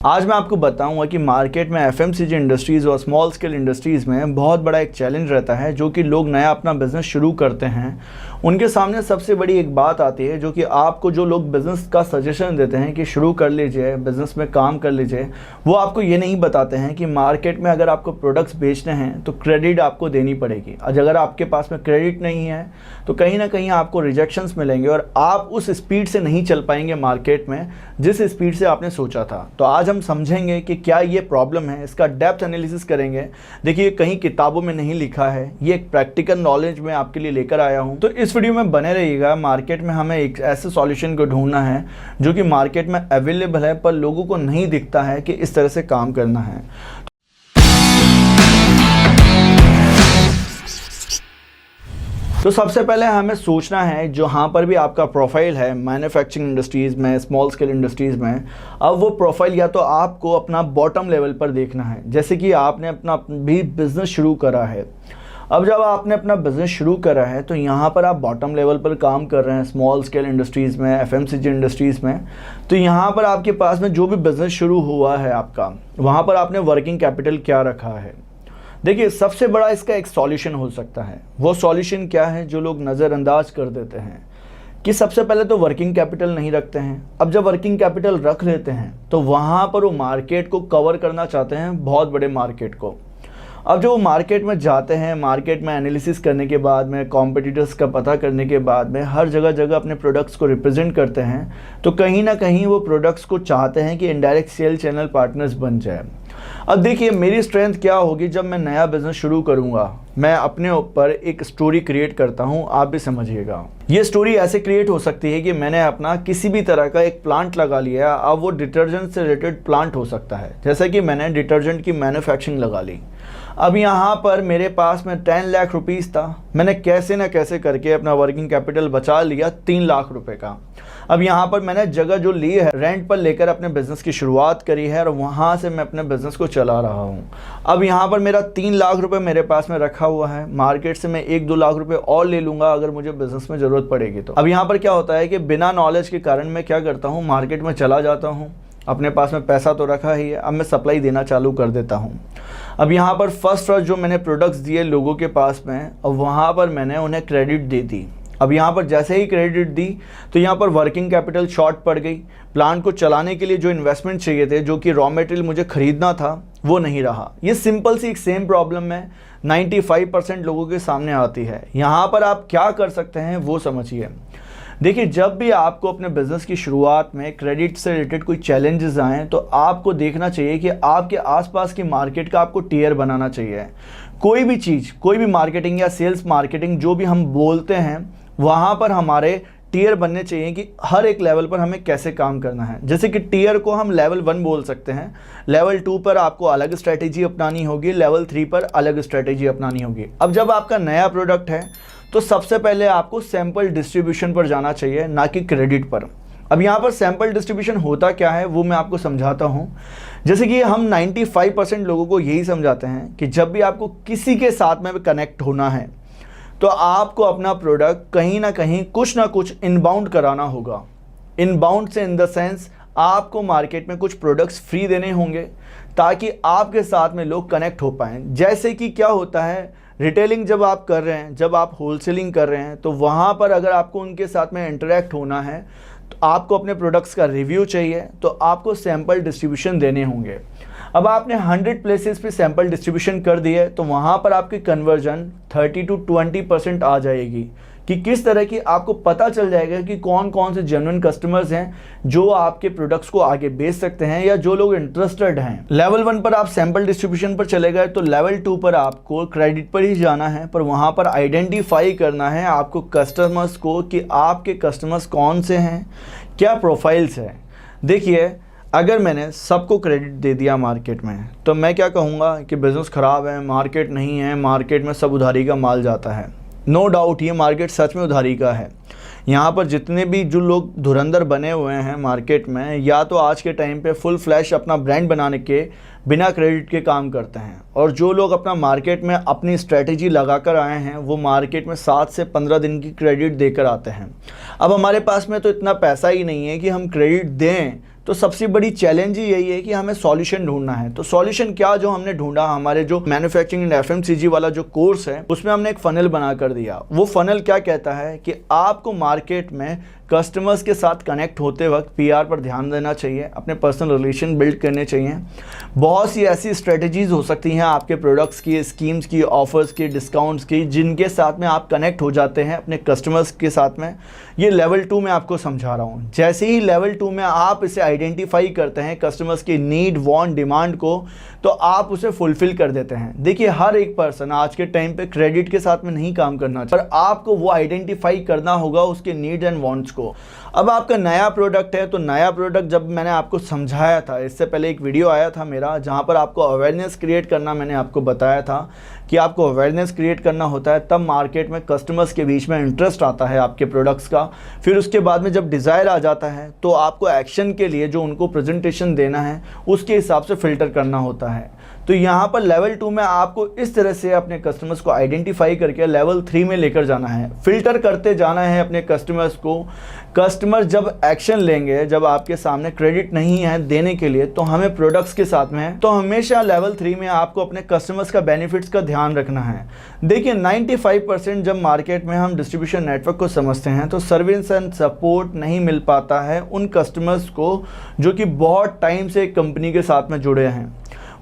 आज मैं आपको बताऊंगा कि मार्केट में एफएमसीजी इंडस्ट्रीज़ और स्मॉल स्केल इंडस्ट्रीज़ में बहुत बड़ा एक चैलेंज रहता है। जो कि लोग नया अपना बिज़नेस शुरू करते हैं उनके सामने सबसे बड़ी एक बात आती है, जो कि आपको जो लोग बिज़नेस का सजेशन देते हैं कि शुरू कर लीजिए, बिज़नेस में काम कर लीजिए, वो आपको ये नहीं बताते हैं कि मार्केट में अगर आपको प्रोडक्ट्स बेचने हैं तो क्रेडिट आपको देनी पड़ेगी। अगर आपके पास में क्रेडिट नहीं है तो कहीं ना कहीं आपको रिजेक्शंस मिलेंगे और आप उस स्पीड से नहीं चल पाएंगे मार्केट में जिस स्पीड से आपने सोचा था। तो आज हम समझेंगे कि क्या ये प्रॉब्लम है, इसका डेप्थ एनालिसिस करेंगे। देखिए, कहीं किताबों में नहीं लिखा है, ये एक प्रैक्टिकल नॉलेज में आपके लिए लेकर आया हूँ। तो इस वीडियो में बने रहिएगा। मार्केट में हमें एक ऐसे सॉल्यूशन को ढूंढना है जो कि मार्केट में अवेलेबल है पर लोगों को नहीं दिखता है कि इस तरह से काम करना है। तो सबसे पहले हमें सोचना है, जहाँ पर भी आपका प्रोफाइल है मैन्युफैक्चरिंग इंडस्ट्रीज़ में, स्मॉल स्केल इंडस्ट्रीज़ में, अब वो प्रोफाइल या तो आपको अपना बॉटम लेवल पर देखना है। जैसे कि आपने अपना भी बिज़नेस शुरू करा है। अब जब आपने अपना बिज़नेस शुरू करा है तो यहाँ पर आप बॉटम लेवल पर काम कर रहे हैं स्मॉल स्केल इंडस्ट्रीज़ में, एफएमसीजी इंडस्ट्रीज़ में। तो यहाँ पर आपके पास में जो भी बिज़नेस शुरू हुआ है आपका, वहाँ पर आपने वर्किंग कैपिटल क्या रखा है। देखिए, सबसे बड़ा इसका एक सॉल्यूशन हो सकता है। वो सॉल्यूशन क्या है जो लोग नज़रअंदाज कर देते हैं कि सबसे पहले तो वर्किंग कैपिटल नहीं रखते हैं। अब जब वर्किंग कैपिटल रख लेते हैं तो वहाँ पर वो मार्केट को कवर करना चाहते हैं, बहुत बड़े मार्केट को। अब जो वो मार्केट में जाते हैं, मार्केट में एनालिसिस करने के बाद में, कॉम्पिटिटर्स का पता करने के बाद में, हर जगह जगह अपने प्रोडक्ट्स को रिप्रेजेंट करते हैं। तो कहीं ना कहीं वो प्रोडक्ट्स को चाहते हैं कि इनडायरेक्ट सेल चैनल पार्टनर्स बन जाए। अब देखिए, मेरी स्ट्रेंथ क्या होगी जब मैं नया बिज़नेस शुरू करूंगा। मैं अपने ऊपर एक स्टोरी क्रिएट करता हूं, आप भी समझिएगा। ये स्टोरी ऐसे क्रिएट हो सकती है कि मैंने अपना किसी भी तरह का एक प्लांट लगा लिया। अब वो डिटर्जेंट से रिलेटेड प्लांट हो सकता है, जैसे कि मैंने डिटर्जेंट की मैन्युफैक्चरिंग लगा ली। अब यहाँ पर मेरे पास में 10 लाख रुपीज़ था। मैंने कैसे ना कैसे करके अपना वर्किंग कैपिटल बचा लिया 3 लाख रुपए का। अब यहाँ पर मैंने जगह जो ली है रेंट पर लेकर अपने बिज़नेस की शुरुआत करी है और वहाँ से मैं अपने बिज़नेस को चला रहा हूँ। अब यहाँ पर मेरा 3 लाख रुपए मेरे पास में रखा हुआ है। मार्केट से मैं 1-2 लाख रुपए और ले लूँगा अगर मुझे बिज़नेस में ज़रूरत पड़ेगी तो। अब यहाँ पर क्या होता है कि बिना नॉलेज के कारण मैं क्या करता हूँ, मार्केट में चला जाता हूँ। अपने पास में पैसा तो रखा ही है, अब मैं सप्लाई देना चालू कर देता हूँ। अब यहाँ पर फर्स्ट जो मैंने प्रोडक्ट्स दिए लोगों के पास में, अब वहाँ पर मैंने उन्हें क्रेडिट दे दी। अब यहाँ पर जैसे ही क्रेडिट दी तो यहाँ पर वर्किंग कैपिटल शॉर्ट पड़ गई। प्लांट को चलाने के लिए जो इन्वेस्टमेंट चाहिए थे, जो कि रॉ मटेरियल मुझे खरीदना था, वो नहीं रहा। ये सिंपल सी एक सेम प्रॉब्लम है, 95% लोगों के सामने आती है। यहाँ पर आप क्या कर सकते हैं वो समझिए। देखिए, जब भी आपको अपने बिज़नेस की शुरुआत में क्रेडिट से रिलेटेड कोई चैलेंजेस आएँ तो आपको देखना चाहिए कि आपके आसपास की मार्केट का आपको टियर बनाना चाहिए। कोई भी चीज़, कोई भी मार्केटिंग या सेल्स मार्केटिंग जो भी हम बोलते हैं, वहाँ पर हमारे टियर बनने चाहिए कि हर एक लेवल पर हमें कैसे काम करना है। जैसे कि टियर को हम लेवल 1 बोल सकते हैं, लेवल 2 पर आपको अलग स्ट्रैटेजी अपनानी होगी, लेवल 3 पर अलग स्ट्रैटेजी अपनानी होगी। अब जब आपका नया प्रोडक्ट है तो सबसे पहले आपको सैंपल डिस्ट्रीब्यूशन पर जाना चाहिए, ना कि क्रेडिट पर। अब यहाँ पर सैंपल डिस्ट्रीब्यूशन होता क्या है वो मैं आपको समझाता हूँ। जैसे कि हम 95% लोगों को यही समझाते हैं कि जब भी आपको किसी के साथ में कनेक्ट होना है तो आपको अपना प्रोडक्ट कहीं ना कुछ इनबाउंड कराना होगा। इनबाउंड से इन द सेंस आपको मार्केट में कुछ प्रोडक्ट्स फ्री देने होंगे ताकि आपके साथ में लोग कनेक्ट हो पाएँ। जैसे कि क्या होता है, रिटेलिंग जब आप कर रहे हैं, जब आप होलसेलिंग कर रहे हैं, तो वहाँ पर अगर आपको उनके साथ में इंटरेक्ट होना है तो आपको अपने प्रोडक्ट्स का रिव्यू चाहिए, तो आपको सैंपल डिस्ट्रीब्यूशन देने होंगे। अब आपने 100 प्लेसेस पे सैंपल डिस्ट्रीब्यूशन कर दिए तो वहाँ पर आपकी कन्वर्जन 30 to 20% आ जाएगी। कि किस तरह की आपको पता चल जाएगा कि कौन कौन से जेन्युइन कस्टमर्स हैं जो आपके प्रोडक्ट्स को आगे बेच सकते हैं या जो लोग इंटरेस्टेड हैं। लेवल 1 पर आप सैंपल डिस्ट्रीब्यूशन पर चले गए तो लेवल 2 पर आपको क्रेडिट पर ही जाना है, पर वहाँ पर आइडेंटिफाई करना है आपको कस्टमर्स को कि आपके कस्टमर्स कौन से हैं, क्या प्रोफाइल्स हैं। देखिए, अगर मैंने सबको क्रेडिट दे दिया मार्केट में तो मैं क्या कहूँगा कि बिज़नेस ख़राब है, मार्केट नहीं है, मार्केट में सब उधारी का माल जाता है। नो डाउट ये मार्केट सच में उधारी का है। यहाँ पर जितने भी जो लोग धुरंधर बने हुए हैं मार्केट में, या तो आज के टाइम पे फुल फ्लैश अपना ब्रांड बनाने के बिना क्रेडिट के काम करते हैं, और जो लोग अपना मार्केट में अपनी स्ट्रेटेजी लगाकर आए हैं वो मार्केट में 7 से 15 दिन की क्रेडिट देकर आते हैं। अब हमारे पास में तो इतना पैसा ही नहीं है कि हम क्रेडिट दें तो सबसे बड़ी चैलेंज ही यही है कि हमें सॉल्यूशन ढूंढना है। तो सॉल्यूशन क्या जो हमने ढूंढा, हमारे जो मैन्युफैक्चरिंग एंड एफएमसीजी वाला जो कोर्स है उसमें हमने एक फनल बना कर दिया। वो फनल क्या कहता है कि आपको मार्केट में कस्टमर्स के साथ कनेक्ट होते वक्त पीआर पर ध्यान देना चाहिए, अपने पर्सनल रिलेशन बिल्ड करने चाहिए। बहुत सी ऐसी स्ट्रेटजीज हो सकती हैं आपके प्रोडक्ट्स की, स्कीम्स की, ऑफर्स की, डिस्काउंट्स की, जिनके साथ में आप कनेक्ट हो जाते हैं अपने कस्टमर्स के साथ में। ये लेवल 2 में आपको समझा रहा हूँ। जैसे ही लेवल 2 में आप इसे आइडेंटिफाई करते हैं कस्टमर्स की नीड, वांट, डिमांड को, तो आप उसे फुलफिल कर देते हैं। देखिए, हर एक पर्सन आज के टाइम पे क्रेडिट के साथ में नहीं काम करना चाहिए, पर आपको वो आइडेंटिफाई करना होगा उसके नीड एंड वांट्स को। अब आपका नया प्रोडक्ट है, तो नया प्रोडक्ट जब मैंने आपको समझाया था, इससे पहले एक वीडियो आया था मेरा जहां पर आपको अवेयरनेस क्रिएट करना मैंने आपको बताया था कि आपको अवेयरनेस क्रिएट करना होता है, तब मार्केट में कस्टमर्स के बीच में इंटरेस्ट आता है आपके प्रोडक्ट्स का। फिर उसके बाद में जब डिज़ायर आ जाता है तो आपको एक्शन के लिए जो उनको प्रेजेंटेशन देना है उसके हिसाब से फ़िल्टर करना होता है। तो यहाँ पर लेवल 2 में आपको इस तरह से अपने कस्टमर्स को आइडेंटिफाई करके लेवल 3 में लेकर जाना है, फिल्टर करते जाना है अपने कस्टमर्स को। कस्टमर जब एक्शन लेंगे, जब आपके सामने क्रेडिट नहीं है देने के लिए, तो हमें प्रोडक्ट्स के साथ में, तो हमेशा लेवल 3 में आपको अपने कस्टमर्स का बेनिफिट्स का ध्यान रखना है। देखिए, 95% जब मार्केट में हम डिस्ट्रीब्यूशन नेटवर्क को समझते हैं तो सर्विस एंड सपोर्ट नहीं मिल पाता है उन कस्टमर्स को जो कि बहुत टाइम से एक कंपनी के साथ में जुड़े हैं।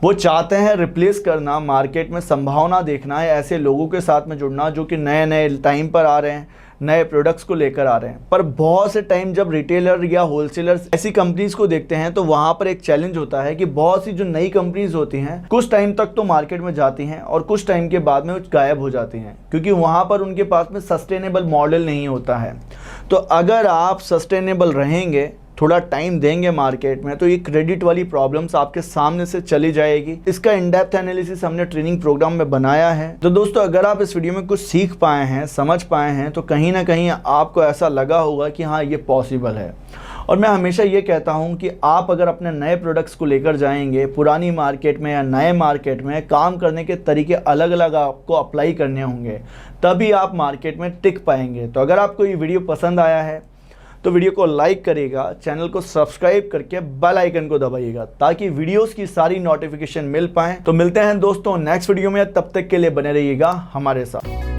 वो चाहते हैं रिप्लेस करना, मार्केट में संभावना देखना है, ऐसे लोगों के साथ में जुड़ना जो कि नए नए टाइम पर आ रहे हैं, नए प्रोडक्ट्स को लेकर आ रहे हैं। पर बहुत से टाइम जब रिटेलर या होलसेलर्स ऐसी कंपनीज को देखते हैं तो वहाँ पर एक चैलेंज होता है कि बहुत सी जो नई कंपनीज होती हैं कुछ टाइम तक तो मार्केट में जाती हैं और कुछ टाइम के बाद में वो गायब हो जाती हैं, क्योंकि वहाँ पर उनके पास में सस्टेनेबल मॉडल नहीं होता है। तो अगर आप सस्टेनेबल रहेंगे, थोड़ा टाइम देंगे मार्केट में, तो ये क्रेडिट वाली प्रॉब्लम्स आपके सामने से चली जाएगी। इसका इन डेप्थ एनालिसिस हमने ट्रेनिंग प्रोग्राम में बनाया है। तो दोस्तों, अगर आप इस वीडियो में कुछ सीख पाए हैं, समझ पाए हैं, तो कहीं ना कहीं आपको ऐसा लगा होगा कि हाँ, ये पॉसिबल है। और मैं हमेशा ये कहता हूँ कि आप अगर अपने नए प्रोडक्ट्स को लेकर जाएंगे पुरानी मार्केट में या नए मार्केट में, काम करने के तरीके अलग अलग आपको अप्लाई करने होंगे, तभी आप मार्केट में टिक पाएंगे। तो अगर आपको ये वीडियो पसंद आया है तो वीडियो को लाइक करिएगा, चैनल को सब्सक्राइब करके बेल आइकन को दबाइएगा ताकि वीडियोस की सारी नोटिफिकेशन मिल पाए। तो मिलते हैं दोस्तों नेक्स्ट वीडियो में, तब तक के लिए बने रहिएगा हमारे साथ।